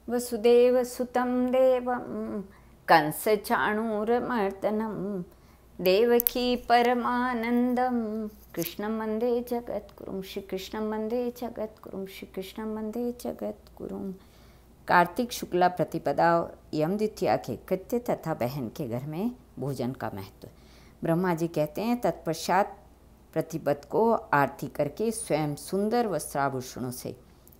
वसुदेवसुतं देवं कंसचाणूरमर्दनं देवकी परमानंदं कृष्णं वन्दे जगद्गुरुं। श्री कृष्णं वन्दे जगद्गुरुं। श्री कृष्णं वन्दे जगद्गुरुं। कार्तिक शुक्ला प्रतिपदा यम द्वितीया के कृत्य तथा बहन के घर में भोजन का महत्व। ब्रह्मा जी कहते हैं, तत्पश्चात प्रतिपद को आरती करके स्वयं सुंदर वस्त्राभूषणों से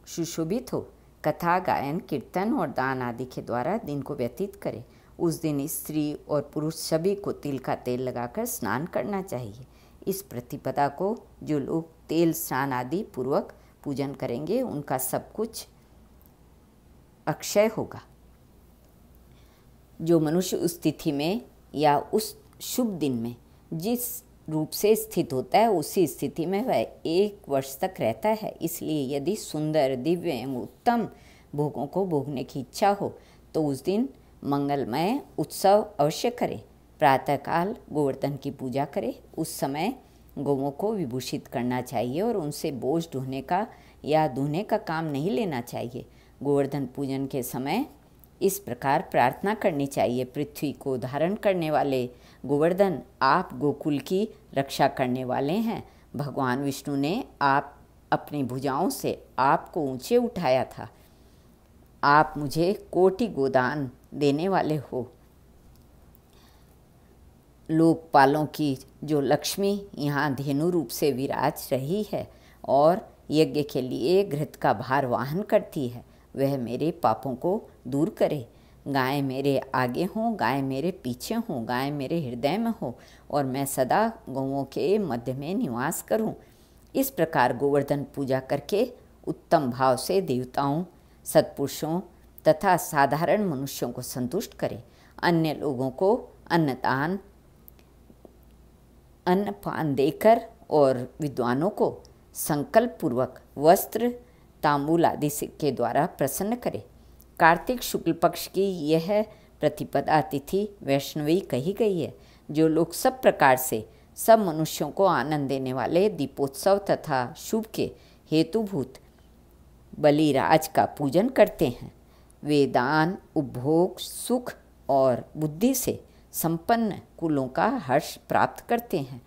सुशोभित हो कथा, गायन, कीर्तन और दान आदि के द्वारा दिन को व्यतीत करे। उस दिन स्त्री और पुरुष सभी को तिल का तेल लगाकर स्नान करना चाहिए। इस प्रतिपदा को जो लोग तेल स्नान आदि पूर्वक पूजन करेंगे उनका सब कुछ अक्षय होगा। जो मनुष्य उस तिथि में या उस शुभ दिन में जिस रूप से स्थित होता है उसी स्थिति में वह 1 वर्ष तक रहता है। इसलिए यदि सुंदर, दिव्य एवं उत्तम भोगों को भोगने की इच्छा हो तो उस दिन मंगलमय उत्सव अवश्य करें। प्रातःकाल गोवर्धन की पूजा करें। उस समय गौओं को विभूषित करना चाहिए और उनसे बोझ ढोने का या धोने का काम नहीं लेना चाहिए। गोवर्धन पूजन के समय इस प्रकार प्रार्थना करनी चाहिए, पृथ्वी को धारण करने वाले गोवर्धन, आप गोकुल की रक्षा करने वाले हैं। भगवान विष्णु ने आप अपनी भुजाओं से आपको ऊंचे उठाया था। आप मुझे कोटि गोदान देने वाले हो। लोकपालों की जो लक्ष्मी यहाँ धेनु रूप से विराज रही है और यज्ञ के लिए घृत का भार वाहन करती है, वह मेरे पापों को दूर करे। गाय मेरे आगे हों, गाय मेरे पीछे हों, गाय मेरे हृदय में हो और मैं सदा गौओं के मध्य में निवास करूं। इस प्रकार गोवर्धन पूजा करके उत्तम भाव से देवताओं, सत्पुरुषों तथा साधारण मनुष्यों को संतुष्ट करे। अन्य लोगों को अन्नदान, अन्नपान देकर और विद्वानों को संकल्प पूर्वक वस्त्र, तांबूल आदि के द्वारा प्रसन्न करे। कार्तिक शुक्ल पक्ष की यह प्रतिपदा तिथि वैष्णवी कही गई है। जो लोग सब प्रकार से सब मनुष्यों को आनंद देने वाले दीपोत्सव तथा शुभ के हेतुभूत बलिराज का पूजन करते हैं, वे दान, उपभोग, सुख और बुद्धि से संपन्न कुलों का हर्ष प्राप्त करते हैं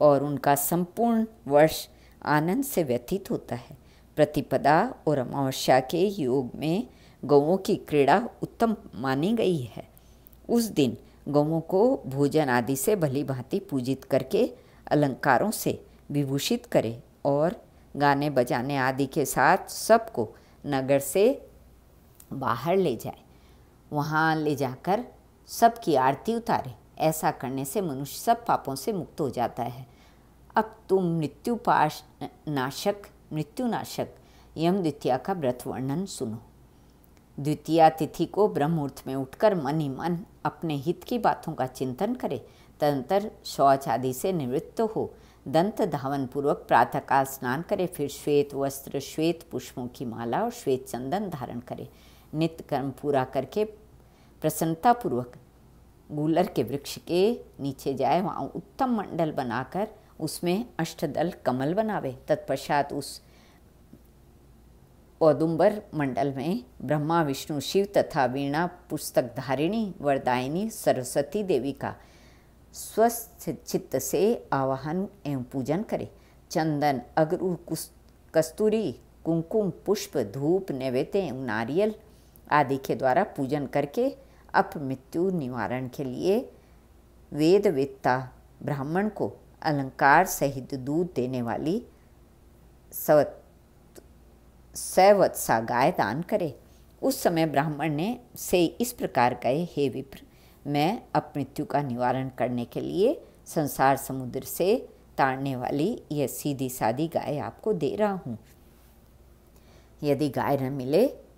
और उनका संपूर्ण वर्ष आनंद से व्यतीत होता है। प्रतिपदा और अमावस्या के योग में गौओं की क्रीड़ा उत्तम मानी गई है। उस दिन गौओं को भोजन आदि से भली भांति पूजित करके अलंकारों से विभूषित करें और गाने बजाने आदि के साथ सबको नगर से बाहर ले जाए, वहाँ ले जाकर सबकी आरती उतारे। ऐसा करने से मनुष्य सब पापों से मुक्त हो जाता है। अब तुम मृत्युनाशक यम द्वितीया का व्रत वर्णन सुनो। द्वितीया तिथि को ब्रह्म मुहूर्त में उठकर मन ही मन अपने हित की बातों का चिंतन करे। तदंतर शौच आदि से निवृत्त हो दंत धावन पूर्वक प्रातःकाल स्नान करे। फिर श्वेत वस्त्र, श्वेत पुष्पों की माला और श्वेत चंदन धारण करे। नित्य कर्म पूरा करके प्रसन्नतापूर्वक गूलर के वृक्ष के नीचे जाए, वहाँ उत्तम मंडल बनाकर उसमें अष्टदल कमल बनावे। तत्पश्चात उस औदुंबर मंडल में ब्रह्मा, विष्णु, शिव तथा वीणा पुस्तक धारिणी वरदायिनी सरस्वती देवी का स्वस्थ चित्त से आवाहन एवं पूजन करे। चंदन, अगरू, कस्तूरी, कुंकुम, पुष्प, धूप, नैवेद्य एवं नारियल आदि के द्वारा पूजन करके अपमृत्यु निवारण के लिए वेदवेत्ता ब्राह्मण को अलंकार सहित दूध देने वाली सवत्सा गाय दान करे। उस समय ब्राह्मण ने से इस प्रकार कहे, हे विप्र, मैं अपमृत्यु का निवारण करने के लिए संसार समुद्र से ताड़ने वाली यह सीधी सादी गाय आपको दे रहा हूँ। यदि गाय न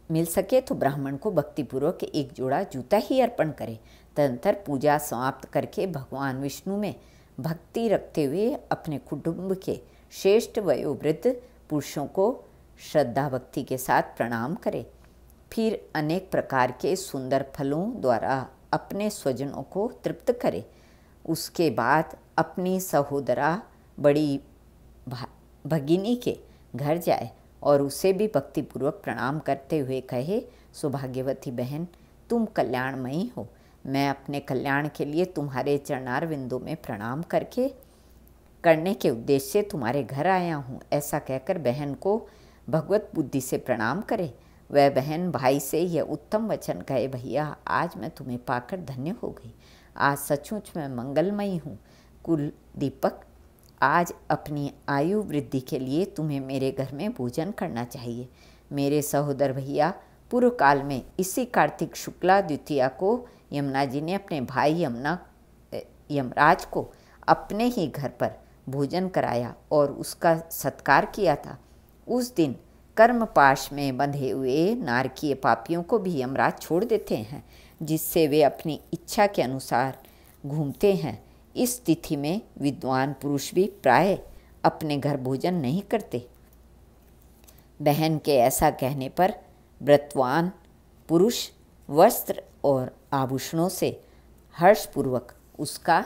मिल सके तो ब्राह्मण को भक्तिपूर्वक एक जोड़ा जूता ही अर्पण करे। तदंतर पूजा समाप्त करके भगवान विष्णु में भक्ति रखते हुए अपने कुटुंब के श्रेष्ठ वयोवृद्ध पुरुषों को श्रद्धा भक्ति के साथ प्रणाम करे। फिर अनेक प्रकार के सुंदर फलों द्वारा अपने स्वजनों को तृप्त करे। उसके बाद अपनी सहोदरा बड़ी भगिनी के घर जाए और उसे भी भक्तिपूर्वक प्रणाम करते हुए कहे, सौभाग्यवती बहन, तुम कल्याणमयी हो। मैं अपने कल्याण के लिए तुम्हारे चरणार बिंदु में प्रणाम करने के उद्देश्य से तुम्हारे घर आया हूँ। ऐसा कहकर बहन को भगवत बुद्धि से प्रणाम करे। वह बहन भाई से यह उत्तम वचन कहे, भैया आज मैं तुम्हें पाकर धन्य हो गई। आज सचमुच मैं मंगलमयी हूँ। कुल दीपक, आज अपनी आयु वृद्धि के लिए तुम्हें मेरे घर में भोजन करना चाहिए। मेरे सहोदर भैया, पूर्व काल में इसी कार्तिक शुक्ला द्वितीया को यमुना जी ने अपने भाई यमराज को अपने ही घर पर भोजन कराया और उसका सत्कार किया था। उस दिन कर्मपाश में बंधे हुए नारकीय पापियों को भी यमराज छोड़ देते हैं, जिससे वे अपनी इच्छा के अनुसार घूमते हैं। इस तिथि में विद्वान पुरुष भी प्राय अपने घर भोजन नहीं करते। बहन के ऐसा कहने पर व्रतवान पुरुष वस्त्र और आभूषणों से हर्षपूर्वक उसका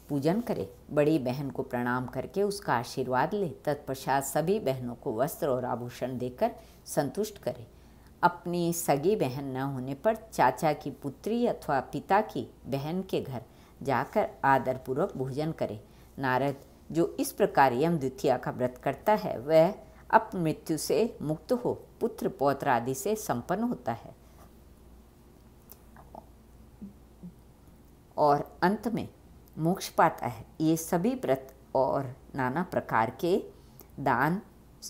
पूजन करे। बड़ी बहन को प्रणाम करके उसका आशीर्वाद ले। तत्पश्चात सभी बहनों को वस्त्र और आभूषण देकर संतुष्ट करे। अपनी सगी बहन न होने पर चाचा की पुत्री अथवा पिता की बहन के घर जाकर आदरपूर्वक भोजन करे। नारद जो इस प्रकार यम द्वितीया का व्रत करता है, वह अपमृत्यु से मुक्त हो पुत्र पौत्र आदि से संपन्न होता है और अंत में मोक्ष पाता है। ये सभी व्रत और नाना प्रकार के दान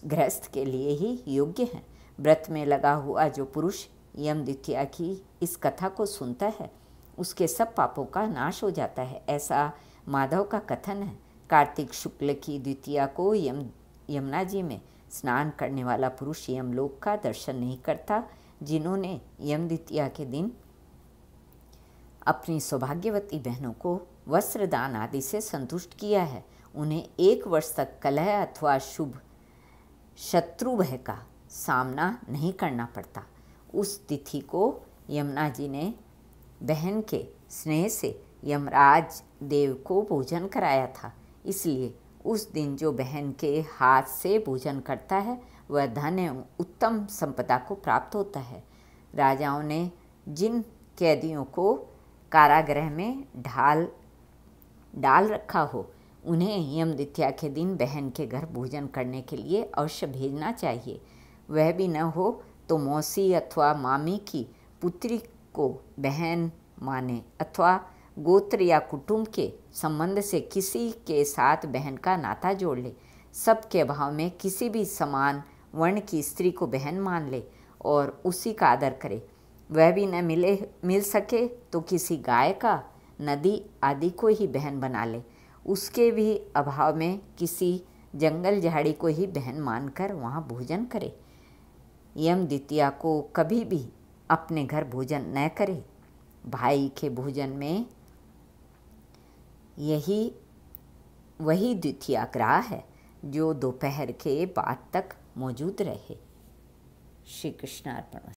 गृहस्थ के लिए ही योग्य हैं। व्रत में लगा हुआ जो पुरुष यम द्वितीया की इस कथा को सुनता है, उसके सब पापों का नाश हो जाता है, ऐसा माधव का कथन है। कार्तिक शुक्ल की द्वितीया को यमुना जी में स्नान करने वाला पुरुष यमलोक का दर्शन नहीं करता। जिन्होंने यम द्वितीया के दिन अपनी सौभाग्यवती बहनों को वस्त्र दान आदि से संतुष्ट किया है, उन्हें 1 वर्ष तक कलह अथवा शुभ शत्रु भय का सामना नहीं करना पड़ता। उस तिथि को यमुना जी ने बहन के स्नेह से यमराज देव को भोजन कराया था। इसलिए उस दिन जो बहन के हाथ से भोजन करता है, वह धन एवं उत्तम संपदा को प्राप्त होता है। राजाओं ने जिन कैदियों को कारागृह में डाल रखा हो, उन्हें यम द्वितीया के दिन बहन के घर भोजन करने के लिए अवश्य भेजना चाहिए। वह भी न हो तो मौसी अथवा मामी की पुत्री को बहन माने अथवा गोत्र या कुटुंब के संबंध से किसी के साथ बहन का नाता जोड़ ले। सबके अभाव में किसी भी समान वर्ण की स्त्री को बहन मान ले और उसी का आदर करे। वह भी न मिल सके तो किसी गाय का, नदी आदि को ही बहन बना ले। उसके भी अभाव में किसी जंगल झाड़ी को ही बहन मानकर वहाँ भोजन करे। यम द्वितीया को कभी भी अपने घर भोजन न करे। भाई के भोजन में वही द्वितीया ग्राह है जो दोपहर के बाद तक मौजूद रहे। श्री कृष्णार्पण।